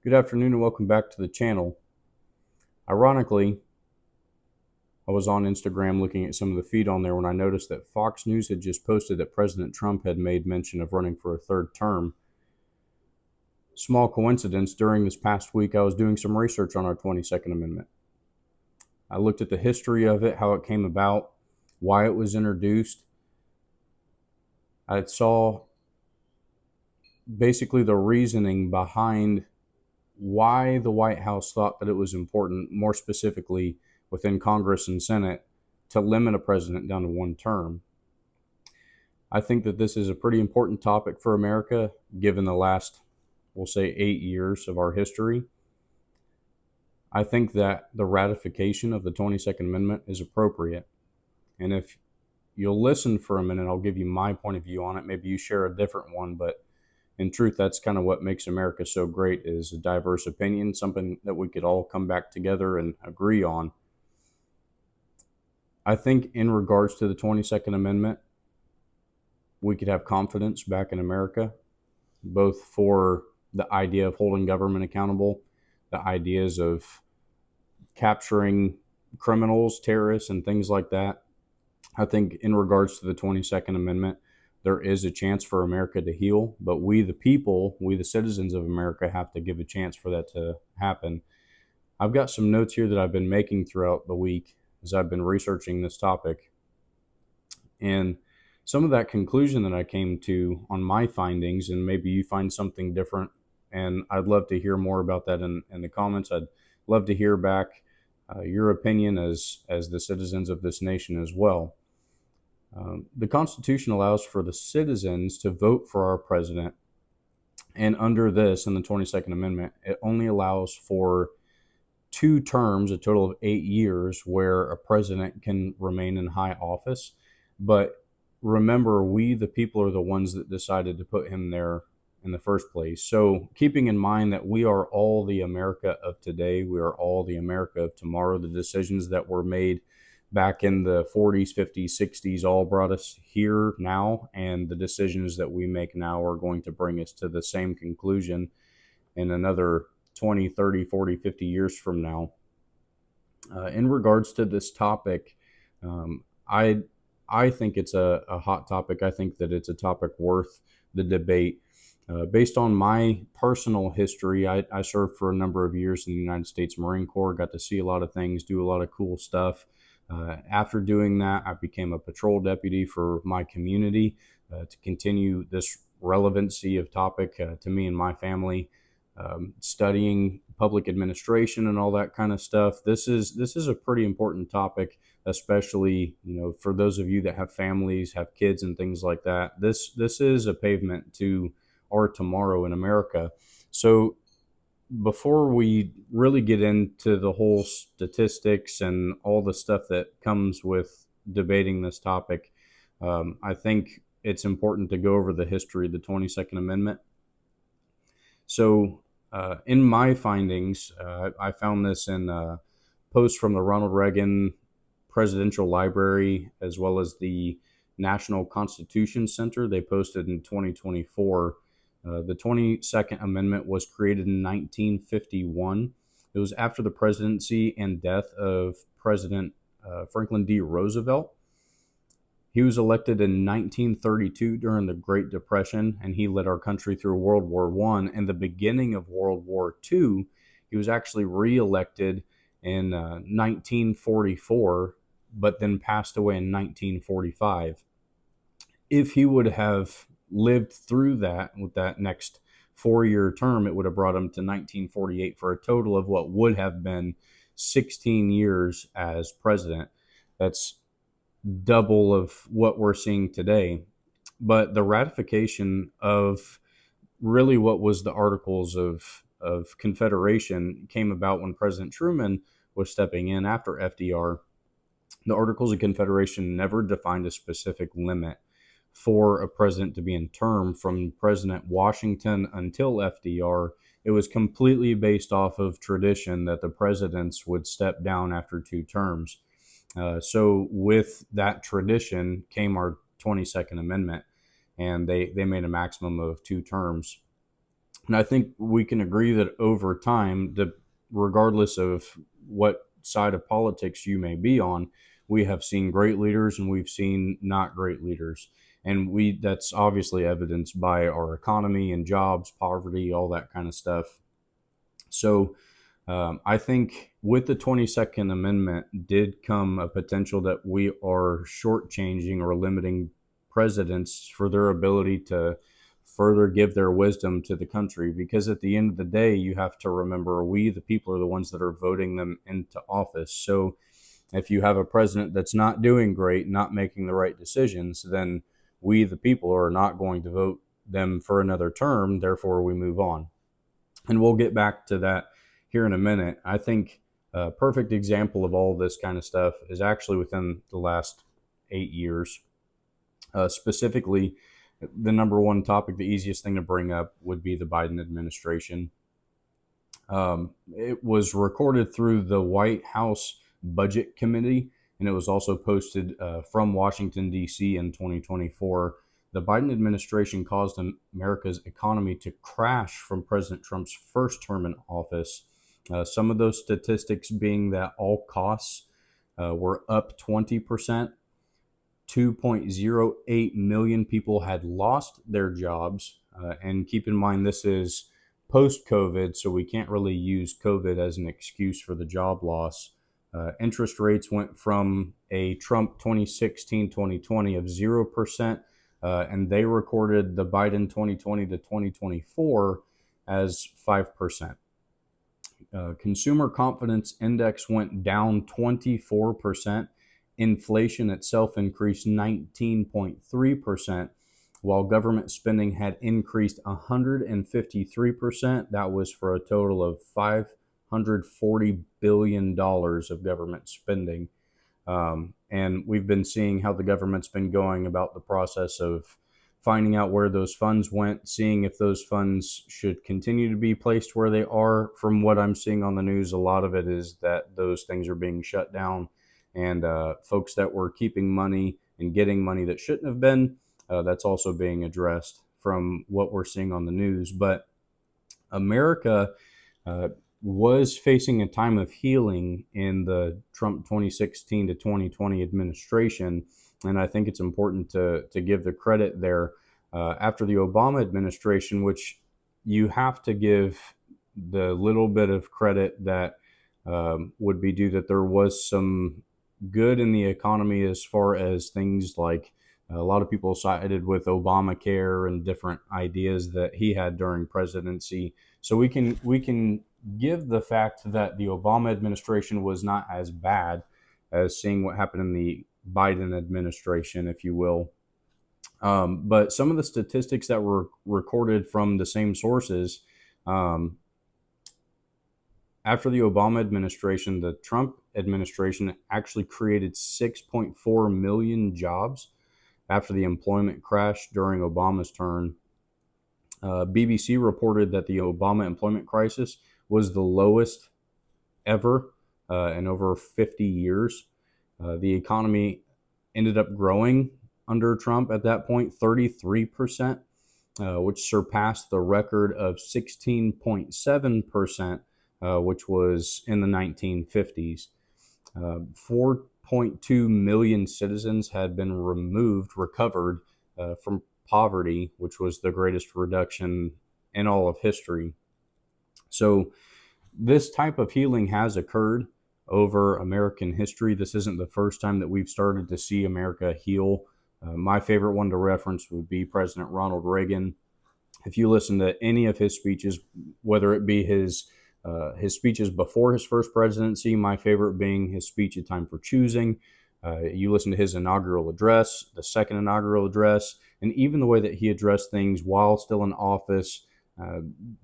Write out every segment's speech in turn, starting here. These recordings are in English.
Good afternoon and welcome back to the channel. Ironically, I was on Instagram looking at some of the feed on there when I noticed that Fox News had just posted that President Trump had made mention of running for a third term. Small coincidence, during this past week I was doing some research on our 22nd Amendment. I looked at the history of it, how it came about, why it was introduced. I saw basically the reasoning behind why the White House thought that it was important, more specifically within Congress and Senate, to limit a president down to one term. I think that this is a pretty important topic for America, given the last, we'll say, 8 years of our history. I think that the ratification of the 22nd Amendment is appropriate. And if you'll listen for a minute, I'll give you my point of view on it. Maybe you share a different one, but in truth, that's kind of what makes America so great, is a diverse opinion, something that we could all come back together and agree on. I think in regards to the 22nd Amendment, we could have confidence back in America, both for the idea of holding government accountable, the ideas of capturing criminals, terrorists, and things like that. I think in regards to the 22nd Amendment, there is a chance for America to heal, but we, the people, we, the citizens of America, have to give a chance for that to happen. I've got some notes here that I've been making throughout the week as I've been researching this topic. And some of that conclusion that I came to on my findings, and maybe you find something different, and I'd love to hear more about that in the comments. I'd love to hear back your opinion as the citizens of this nation as well. The Constitution allows for the citizens to vote for our president. And under this, in the 22nd Amendment, it only allows for 2 terms, a total of 8 years, where a president can remain in high office. But remember, we, the people, are the ones that decided to put him there in the first place. So keeping in mind that we are all the America of today, we are all the America of tomorrow. The decisions that were made back in the 40s, 50s, 60s all brought us here now, and the decisions that we make now are going to bring us to the same conclusion in another 20, 30, 40, 50 years from now. In regards to this topic, I think it's a hot topic. I think that it's a topic worth the debate. Based on my personal history, I served for a number of years in the United States Marine Corps, got to see a lot of things, do a lot of cool stuff. After doing that, I became a patrol deputy for my community to continue this relevancy of topic to me and my family. Studying public administration and all that kind of stuff. This is a pretty important topic, especially for those of you that have families, have kids, and things like that. This is a pavement to our tomorrow in America. So before we really get into the whole statistics and all the stuff that comes with debating this topic, I think it's important to go over the history of the 22nd Amendment. So in my findings, I found this in a post from the Ronald Reagan Presidential Library, as well as the National Constitution Center. They posted in 2024. The 22nd Amendment was created in 1951. It was after the presidency and death of President Franklin D. Roosevelt. He was elected in 1932 during the Great Depression, and he led our country through World War I. And the beginning of World War II, he was actually reelected in 1944, but then passed away in 1945. If he would have lived through that with that next 4-year term, it would have brought him to 1948 for a total of what would have been 16 years as president. That's double of what we're seeing today. But the ratification of really what was the Articles of Confederation came about when President Truman was stepping in after FDR. The Articles of Confederation never defined a specific limit for a president to be in term from President Washington until FDR. It was completely based off of tradition that the presidents would step down after 2 terms. So with that tradition came our 22nd Amendment, and they made a maximum of 2 terms. And I think we can agree that over time, regardless of what side of politics you may be on, we have seen great leaders and we've seen not great leaders. And that's obviously evidenced by our economy and jobs, poverty, all that kind of stuff. So I think with the 22nd Amendment did come a potential that we are shortchanging or limiting presidents for their ability to further give their wisdom to the country. Because at the end of the day, you have to remember we, the people, are the ones that are voting them into office. So if you have a president that's not doing great, not making the right decisions, then we, the people, are not going to vote them for another term. Therefore, we move on. And we'll get back to that here in a minute. I think a perfect example of all this kind of stuff is actually within the last 8 years. Specifically, the number one topic, the easiest thing to bring up would be the Biden administration. It was recorded through the White House Budget Committee, and it was also posted from Washington, D.C. in 2024. The Biden administration caused America's economy to crash from President Trump's first term in office. Some of those statistics being that all costs were up 20%. 2.08 million people had lost their jobs. And keep in mind, this is post COVID, so we can't really use COVID as an excuse for the job loss. Interest rates went from a Trump 2016-2020 of 0%, and they recorded the Biden 2020 to 2024 as 5%. Consumer confidence index went down 24%. Inflation itself increased 19.3%, while government spending had increased 153%. That was for a total of $540 billion of government spending. And we've been seeing how the government's been going about the process of finding out where those funds went, seeing if those funds should continue to be placed where they are. From what I'm seeing on the news, a lot of it is that those things are being shut down, and folks that were keeping money and getting money that shouldn't have been, that's also being addressed from what we're seeing on the news. But America was facing a time of healing in the Trump 2016 to 2020 administration. And I think it's important to give the credit there. After the Obama administration, which you have to give the little bit of credit that would be due, that there was some good in the economy as far as things like a lot of people sided with Obamacare and different ideas that he had during presidency. So we can give the fact that the Obama administration was not as bad as seeing what happened in the Biden administration, if you will. But some of the statistics that were recorded from the same sources, after the Obama administration, the Trump administration actually created 6.4 million jobs after the employment crash during Obama's term. BBC reported that the Obama employment crisis was the lowest ever in over 50 years. The economy ended up growing under Trump at that point 33%, which surpassed the record of 16.7%, which was in the 1950s. 4.2 million citizens had been recovered from poverty, which was the greatest reduction in all of history. So this type of healing has occurred over American history. This isn't the first time that we've started to see America heal. My favorite one to reference would be President Ronald Reagan. If you listen to any of his speeches, whether it be his speeches before his first presidency, my favorite being his speech at Time for Choosing. You listen to his inaugural address, the second inaugural address, and even the way that he addressed things while still in office,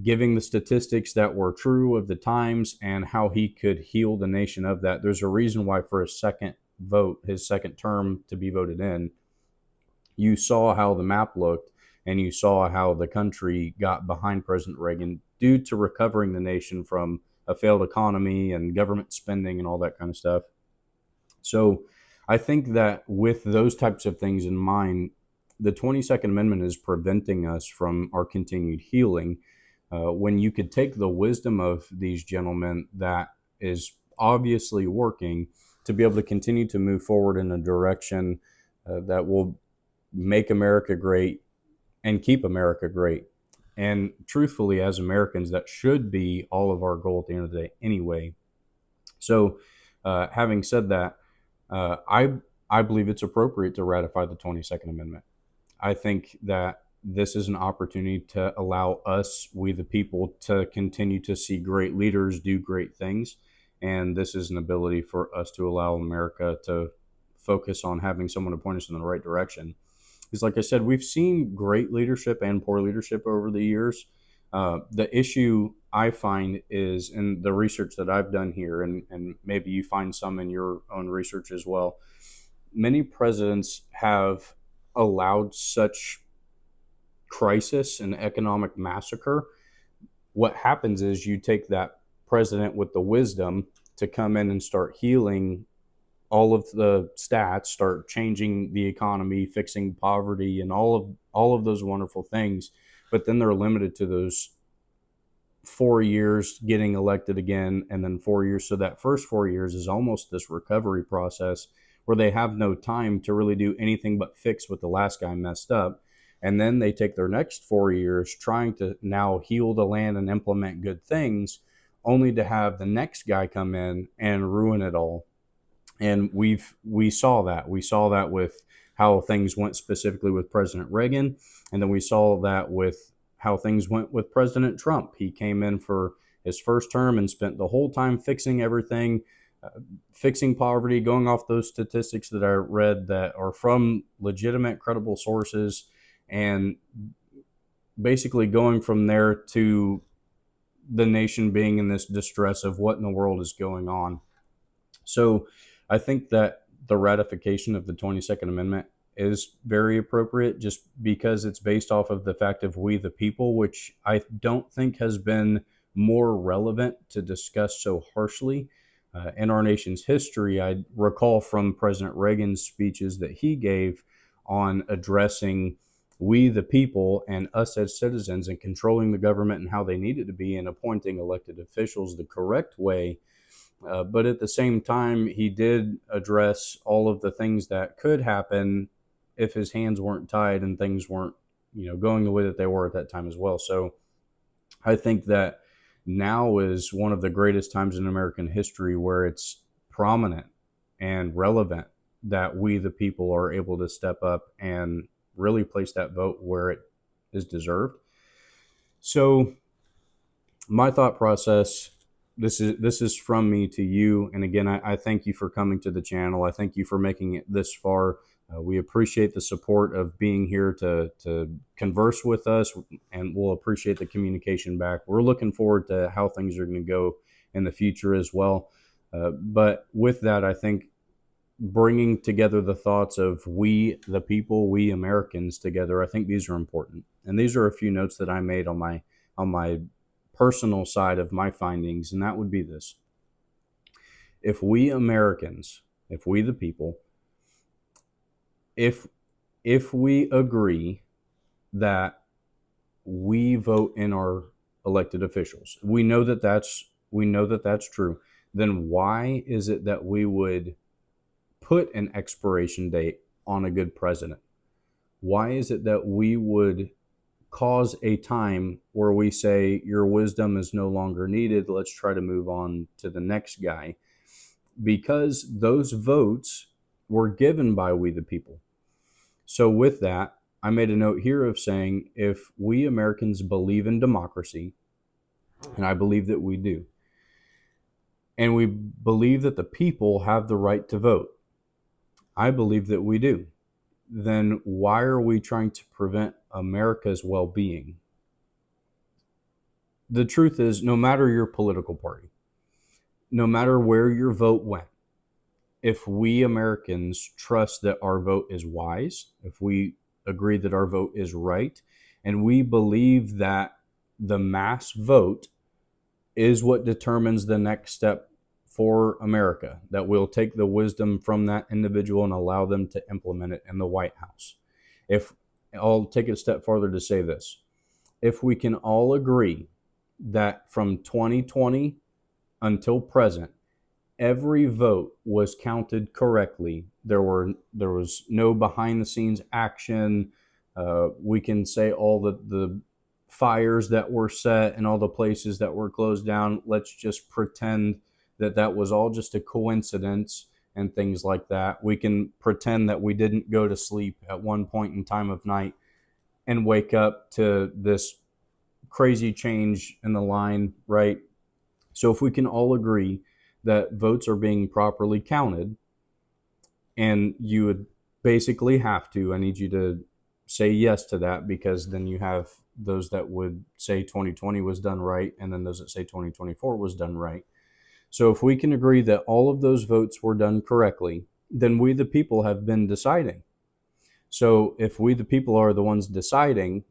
giving the statistics that were true of the times and how he could heal the nation of that. There's a reason why for his second vote, his second term to be voted in, you saw how the map looked and you saw how the country got behind President Reagan due to recovering the nation from a failed economy and government spending and all that kind of stuff. So I think that with those types of things in mind, the 22nd Amendment is preventing us from our continued healing. when you could take the wisdom of these gentlemen that is obviously working to be able to continue to move forward in a direction that will make America great and keep America great. And truthfully, as Americans, that should be all of our goal at the end of the day anyway. So, having said that, I believe it's appropriate to ratify the 22nd Amendment. I think that this is an opportunity to allow us, we the people, to continue to see great leaders do great things. And this is an ability for us to allow America to focus on having someone to point us in the right direction. Because, like I said, we've seen great leadership and poor leadership over the years. The issue I find is in the research that I've done here, and maybe you find some in your own research as well. Many presidents have allowed such crisis and economic massacre. What happens is you take that president with the wisdom to come in and start healing all of the stats, start changing the economy, fixing poverty, and all of those wonderful things. But then they're limited to those 4 years getting elected again, and then 4 years. So that first 4 years is almost this recovery process where they have no time to really do anything but fix what the last guy messed up. And then they take their next 4 years trying to now heal the land and implement good things, only to have the next guy come in and ruin it all. And we saw that with how things went specifically with President Reagan, and then we saw that with how things went with President Trump. He came in for his first term and spent the whole time fixing everything, fixing poverty, going off those statistics that I read that are from legitimate, credible sources, and basically going from there to the nation being in this distress of what in the world is going on. So I think that the ratification of the 22nd Amendment is very appropriate just because it's based off of the fact of we the people, which I don't think has been more relevant to discuss so harshly in our nation's history. I recall from President Reagan's speeches that he gave on addressing we the people and us as citizens and controlling the government and how they needed to be and appointing elected officials the correct way. But at the same time, he did address all of the things that could happen if his hands weren't tied and things weren't, going the way that they were at that time as well. So I think that now is one of the greatest times in American history where it's prominent and relevant that we, the people, are able to step up and really place that vote where it is deserved. So my thought process, this is from me to you. And again, I thank you for coming to the channel. I thank you for making it this far. We appreciate the support of being here to converse with us, and we'll appreciate the communication back. We're looking forward to how things are going to go in the future as well. But with that, I think bringing together the thoughts of we, the people, we Americans together, I think these are important. And these are a few notes that I made on my personal side of my findings, and that would be this. If we Americans, if we the people, if we agree that we vote in our elected officials, we know that that's true, then why is it that we would put an expiration date on a good president? Why is it that we would cause a time where we say your wisdom is no longer needed, let's try to move on to the next guy? Because those votes were given by we the people. So with that, I made a note here of saying if we Americans believe in democracy, and I believe that we do, and we believe that the people have the right to vote, I believe that we do, then why are we trying to prevent America's well-being? The truth is, no matter your political party, no matter where your vote went, if we Americans trust that our vote is wise, if we agree that our vote is right, and we believe that the mass vote is what determines the next step for America, that we'll take the wisdom from that individual and allow them to implement it in the White House. If I'll take it a step farther to say this, if we can all agree that from 2020 until present, every vote was counted correctly. There was no behind the scenes action. We can say all the fires that were set and all the places that were closed down. Let's just pretend that that was all just a coincidence and things like that. We can pretend that we didn't go to sleep at one point in time of night and wake up to this crazy change in the line, right? So if we can all agree that votes are being properly counted, and you would basically have to, I need you to say yes to that, because then you have those that would say 2020 was done right, and then those that say 2024 was done right. So if we can agree that all of those votes were done correctly, then we, the people, have been deciding. So if we, the people, are the ones deciding,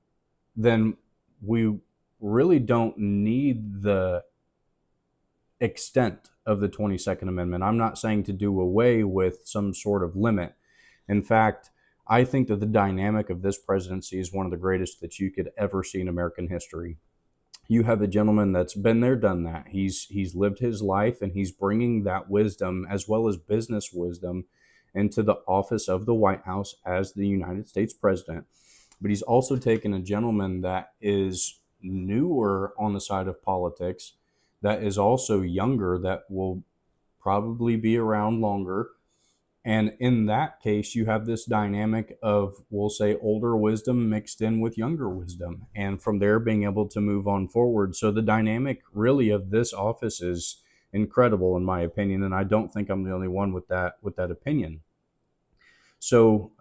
then we really don't need the extent of the 22nd Amendment. I'm not saying to do away with some sort of limit. In fact, I think that the dynamic of this presidency is one of the greatest that you could ever see in American history. You have a gentleman that's been there, done that. He's lived his life, and he's bringing that wisdom as well as business wisdom into the office of the White House as the United States president. But he's also taken a gentleman that is newer on the side of politics, that is also younger, that will probably be around longer. And in that case, you have this dynamic of, we'll say, older wisdom mixed in with younger wisdom, and from there being able to move on forward. So the dynamic really of this office is incredible, in my opinion, and I don't think I'm the only one with that opinion. So,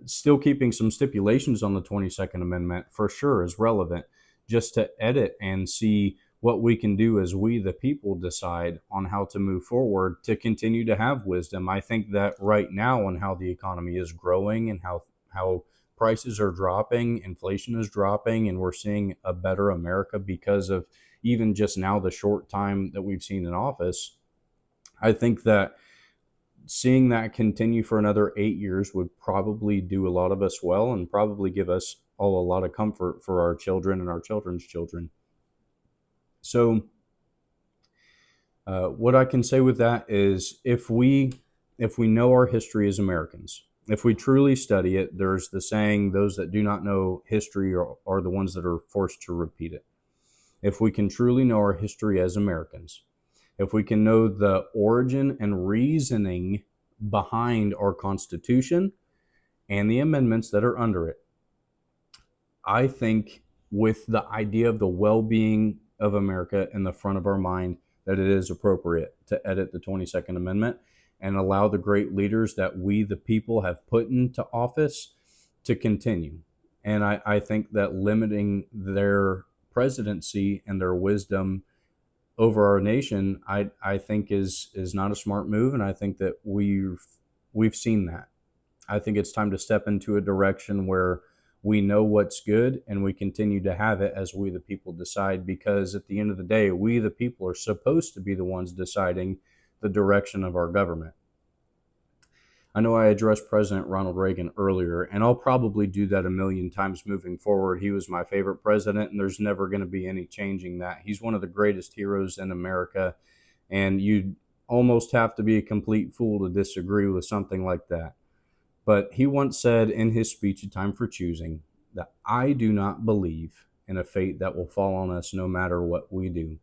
still keeping some stipulations on the 22nd Amendment for sure is relevant, just to edit and see what we can do as we, the people, decide on how to move forward to continue to have wisdom. I think that right now, on how the economy is growing and how prices are dropping, inflation is dropping, and we're seeing a better America because of even just now the short time that we've seen in office. I think that seeing that continue for another 8 years would probably do a lot of us well, and probably give us all a lot of comfort for our children and our children's children. So, what I can say with that is, if we know our history as Americans, if we truly study it, there's the saying, those that do not know history are the ones that are forced to repeat it. If we can truly know our history as Americans, if we can know the origin and reasoning behind our Constitution and the amendments that are under it, I think, with the idea of the well-being of America in the front of our mind, that it is appropriate to edit the 22nd Amendment and allow the great leaders that we, the people, have put into office to continue. And I think that limiting their presidency and their wisdom over our nation, I think is not a smart move, and I think that we've seen that. I think it's time to step into a direction where we know what's good and we continue to have it as we, the people, decide, because at the end of the day, we, the people, are supposed to be the ones deciding the direction of our government. I know I addressed President Ronald Reagan earlier, and I'll probably do that a million times moving forward. He was my favorite president, and there's never going to be any changing that. He's one of the greatest heroes in America, and you'd almost have to be a complete fool to disagree with something like that. But he once said in his speech, A Time for Choosing, that I do not believe in a fate that will fall on us no matter what we do.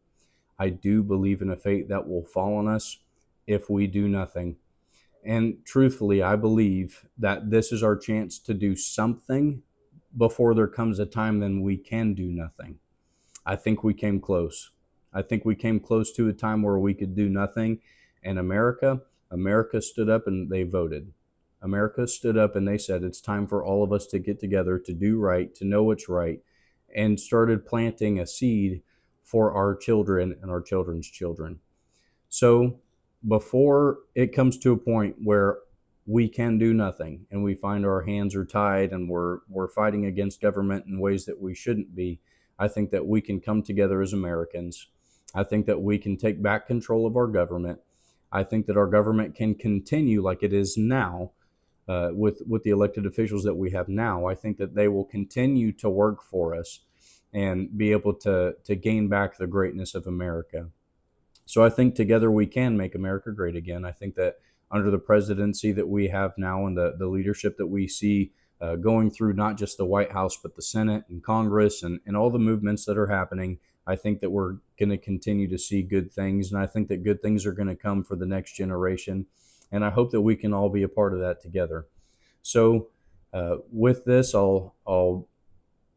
I do believe in a fate that will fall on us if we do nothing. And truthfully, I believe that this is our chance to do something before there comes a time then we can do nothing. I think we came close. I think we came close to a time where we could do nothing. And America stood up and they voted. America stood up and they said, it's time for all of us to get together, to do right, to know what's right, and started planting a seed for our children and our children's children. So before it comes to a point where we can do nothing and we find our hands are tied and we're fighting against government in ways that we shouldn't be, I think that we can come together as Americans. I think that we can take back control of our government. I think that our government can continue like it is now, with the elected officials that we have now. I think that they will continue to work for us. and be able to gain back the greatness of America. So I think together we can make America great again. I think that under the presidency that we have now and the leadership that we see going through not just the White House, but the Senate and Congress and all the movements that are happening, I think that we're going to continue to see good things. And I think that good things are going to come for the next generation. And I hope that we can all be a part of that together. So with this, I'll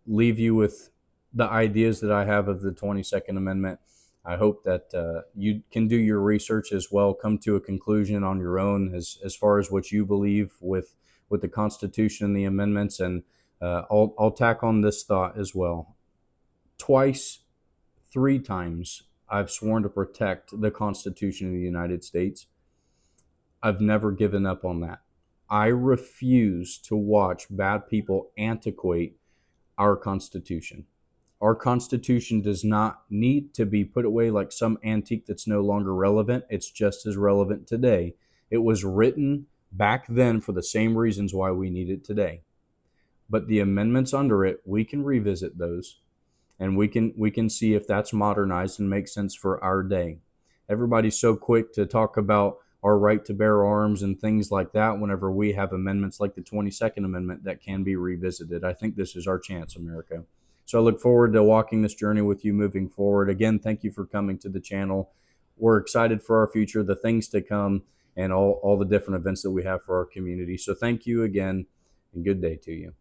leave you with the ideas that I have of the 22nd Amendment. I hope that you can do your research as well, come to a conclusion on your own as far as what you believe with the Constitution and the amendments. And I'll tack on this thought as well. Twice, 3 times, I've sworn to protect the Constitution of the United States. I've never given up on that. I refuse to watch bad people antiquate our Constitution. Our Constitution does not need to be put away like some antique that's no longer relevant. It's just as relevant today. It was written back then for the same reasons why we need it today. But the amendments under it, we can revisit those, and we can see if that's modernized and makes sense for our day. Everybody's so quick to talk about our right to bear arms and things like that whenever we have amendments like the 22nd Amendment that can be revisited. I think this is our chance, America. So I look forward to walking this journey with you moving forward. Again, thank you for coming to the channel. We're excited for our future, the things to come, and all the different events that we have for our community. So thank you again, and good day to you.